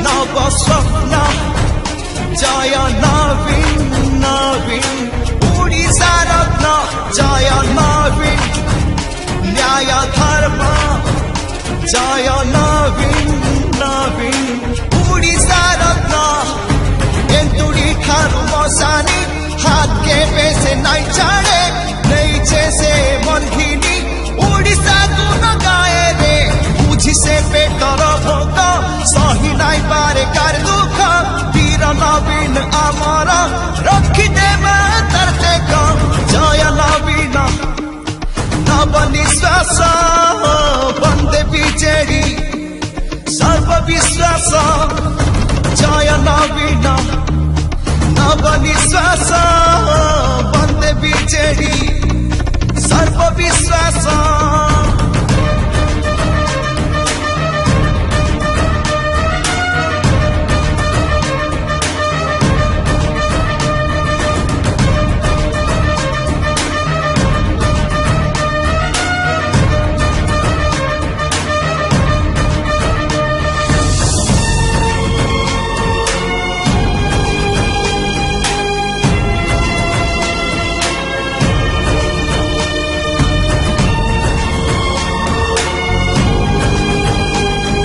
नव स्वप्न जय नवीन नवीन ओडिशा रत्न जय नवीन न्याय धर्म जय नवीन नवीन ओडिशा रत्न एंतुड़ी ठारू मशानी हाथ के पैसे नहीं छाड़े नहीं जैसे मंदिनी ओडिशा गुण गाए रे बुझी से पेटर भोग सही नहीं पारे कार दुख वीर नवीन आमर रखी देवा तरते जय नवीन नव निश्वास बंदे बीजेडी सर्वविश्वास जय नवीन नव निश्वास बंदे बीजेडी सर्वविश्वास